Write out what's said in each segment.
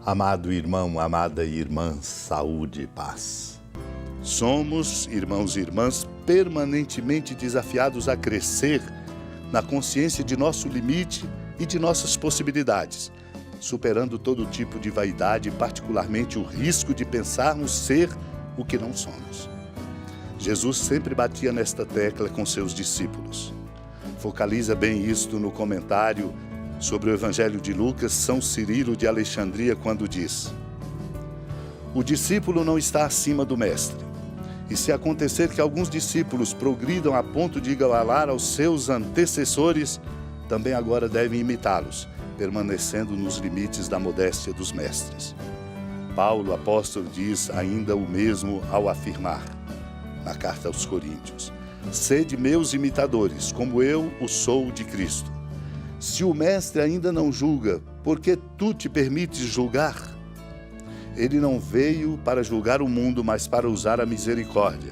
Amado irmão, amada irmã, saúde e paz. Somos, irmãos e irmãs, permanentemente desafiados a crescer na consciência de nosso limite e de nossas possibilidades, superando todo tipo de vaidade, particularmente o risco de pensarmos ser o que não somos. Jesus sempre batia nesta tecla com seus discípulos. Focaliza bem isto no comentário sobre o Evangelho de Lucas, São Cirilo de Alexandria, quando diz: o discípulo não está acima do mestre. E se acontecer que alguns discípulos progridam a ponto de igualar aos seus antecessores, também agora devem imitá-los, permanecendo nos limites da modéstia dos mestres. Paulo, apóstolo, diz ainda o mesmo ao afirmar, na carta aos Coríntios: sede meus imitadores, como eu o sou de Cristo. Se o mestre ainda não julga, por que tu te permites julgar? Ele não veio para julgar o mundo, mas para usar a misericórdia.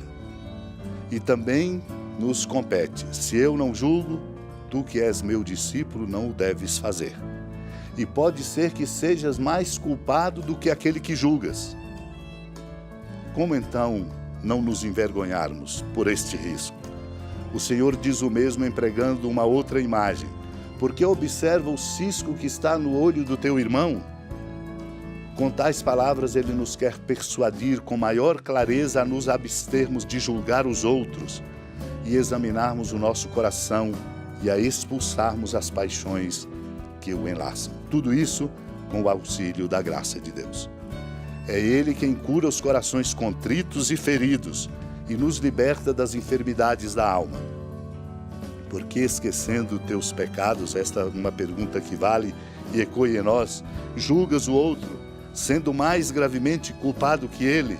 E também nos compete: se eu não julgo, tu que és meu discípulo não o deves fazer. E pode ser que sejas mais culpado do que aquele que julgas. Como então não nos envergonharmos por este risco? O Senhor diz o mesmo empregando uma outra imagem: porque observa o cisco que está no olho do teu irmão? Com tais palavras ele nos quer persuadir com maior clareza a nos abstermos de julgar os outros e examinarmos o nosso coração e a expulsarmos as paixões que o enlaçam. Tudo isso com o auxílio da graça de Deus. É Ele quem cura os corações contritos e feridos e nos liberta das enfermidades da alma. Porque esquecendo teus pecados, esta é uma pergunta que vale e ecoa em nós, julgas o outro, sendo mais gravemente culpado que ele?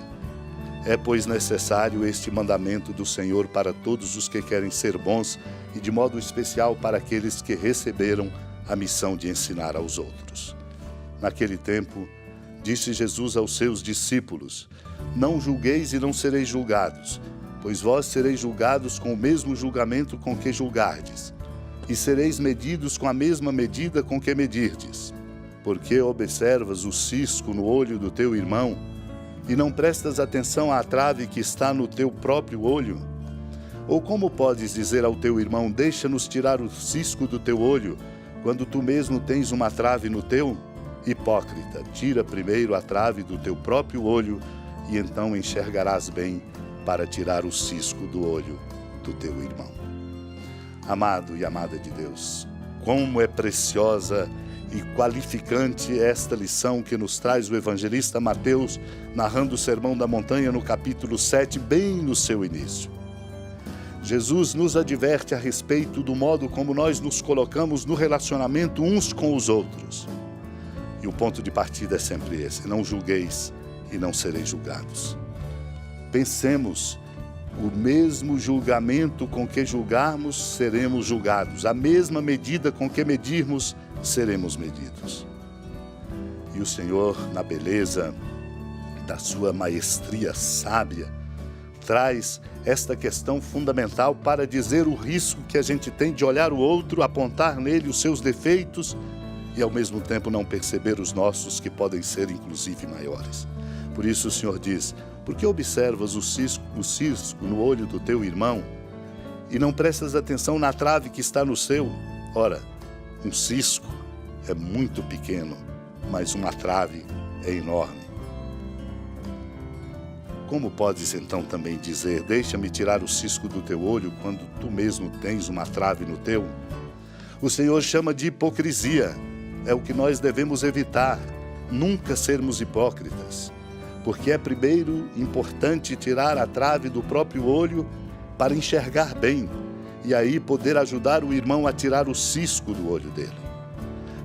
É, pois, necessário este mandamento do Senhor para todos os que querem ser bons e de modo especial para aqueles que receberam a missão de ensinar aos outros. Naquele tempo, disse Jesus aos seus discípulos: não julgueis e não sereis julgados, pois vós sereis julgados com o mesmo julgamento com que julgardes, e sereis medidos com a mesma medida com que medirdes. Porque observas o cisco no olho do teu irmão, e não prestas atenção à trave que está no teu próprio olho? Ou como podes dizer ao teu irmão: deixa-nos tirar o cisco do teu olho, quando tu mesmo tens uma trave no teu? Hipócrita, tira primeiro a trave do teu próprio olho, e então enxergarás bem para tirar o cisco do olho do teu irmão. Amado e amada de Deus, como é preciosa e qualificante esta lição que nos traz o evangelista Mateus, narrando o Sermão da Montanha no capítulo 7, bem no seu início. Jesus nos adverte a respeito do modo como nós nos colocamos no relacionamento uns com os outros. E o ponto de partida é sempre esse: não julgueis e não sereis julgados. Pensemos, o mesmo julgamento com que julgarmos, seremos julgados. A mesma medida com que medirmos, seremos medidos. E o Senhor, na beleza da sua maestria sábia, traz esta questão fundamental para dizer o risco que a gente tem de olhar o outro, apontar nele os seus defeitos e ao mesmo tempo não perceber os nossos, que podem ser inclusive maiores. Por isso o Senhor diz: porque observas o cisco no olho do teu irmão e não prestas atenção na trave que está no seu? Ora, um cisco é muito pequeno, mas uma trave é enorme. Como podes então também dizer: deixa-me tirar o cisco do teu olho, quando tu mesmo tens uma trave no teu? O Senhor chama de hipocrisia. É o que nós devemos evitar, nunca sermos hipócritas. Porque é primeiro importante tirar a trave do próprio olho para enxergar bem, e aí poder ajudar o irmão a tirar o cisco do olho dele.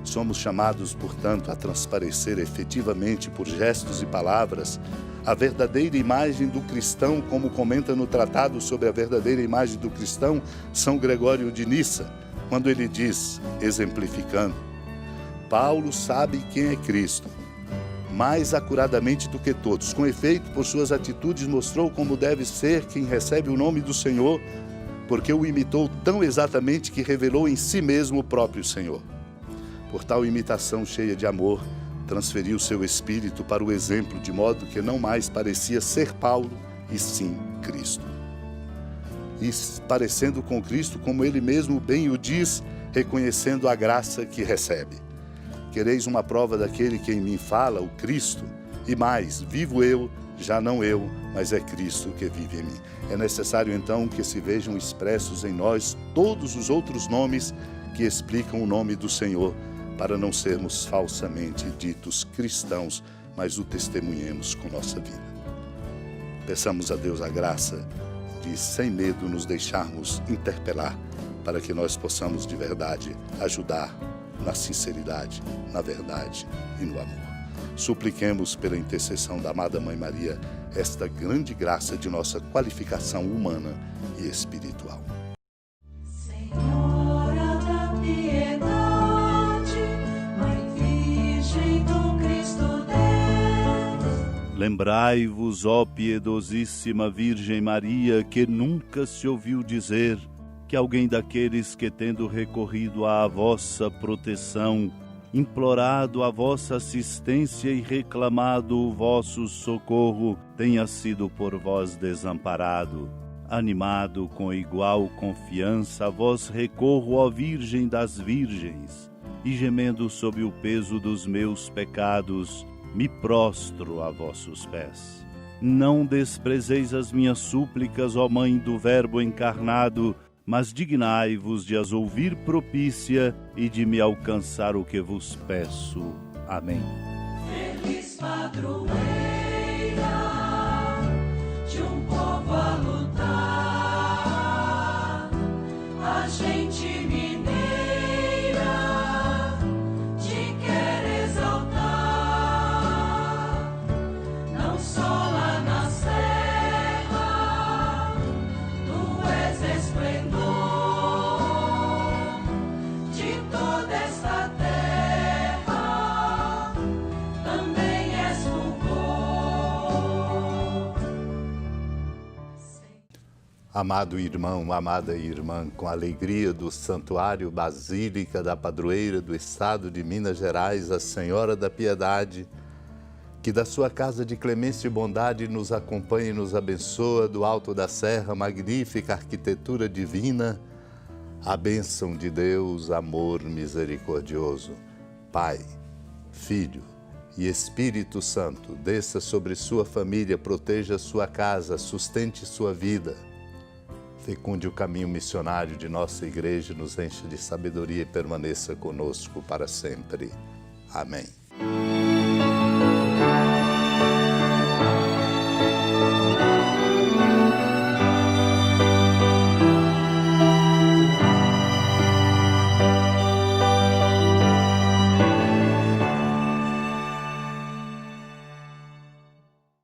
Somos chamados, portanto, a transparecer efetivamente por gestos e palavras a verdadeira imagem do cristão, como comenta no tratado sobre a verdadeira imagem do cristão São Gregório de Nissa, quando ele diz, exemplificando: Paulo sabe quem é Cristo, mais acuradamente do que todos. Com efeito, por suas atitudes mostrou como deve ser quem recebe o nome do Senhor, porque o imitou tão exatamente que revelou em si mesmo o próprio Senhor. Por tal imitação cheia de amor, transferiu seu espírito para o exemplo, de modo que não mais parecia ser Paulo, e sim Cristo. E parecendo com Cristo, como ele mesmo bem o diz, reconhecendo a graça que recebe. Quereis uma prova daquele que em mim fala, o Cristo? E mais, vivo eu, já não eu, mas é Cristo que vive em mim. É necessário então que se vejam expressos em nós todos os outros nomes que explicam o nome do Senhor, para não sermos falsamente ditos cristãos, mas o testemunhemos com nossa vida. Peçamos a Deus a graça de, sem medo, nos deixarmos interpelar, para que nós possamos de verdade ajudar na sinceridade, na verdade e no amor. Supliquemos pela intercessão da amada Mãe Maria esta grande graça de nossa qualificação humana e espiritual. Senhora da piedade, Mãe Virgem do Cristo Deus. Lembrai-vos, ó piedosíssima Virgem Maria, que nunca se ouviu dizer que alguém daqueles que, tendo recorrido à vossa proteção, implorado a vossa assistência e reclamado o vosso socorro, tenha sido por vós desamparado. Animado com igual confiança, a vós recorro, ó Virgem das Virgens, e gemendo sob o peso dos meus pecados, me prostro a vossos pés. Não desprezeis as minhas súplicas, ó Mãe do Verbo encarnado, mas dignai-vos de as ouvir propícia e de me alcançar o que vos peço. Amém. Feliz padroeira de um povo a lutar, a gente mineira te quer exaltar, não só lá na serra, tu és esplendor de toda esta terra, também és fulgor. Amado irmão, amada irmã, com a alegria do Santuário Basílica da Padroeira do Estado de Minas Gerais, a Senhora da Piedade, que da sua casa de clemência e bondade nos acompanhe e nos abençoa do alto da serra, magnífica arquitetura divina, a bênção de Deus, amor misericordioso, Pai, Filho e Espírito Santo, desça sobre sua família, proteja sua casa, sustente sua vida, fecunde o caminho missionário de nossa igreja, nos encha de sabedoria e permaneça conosco para sempre. Amém.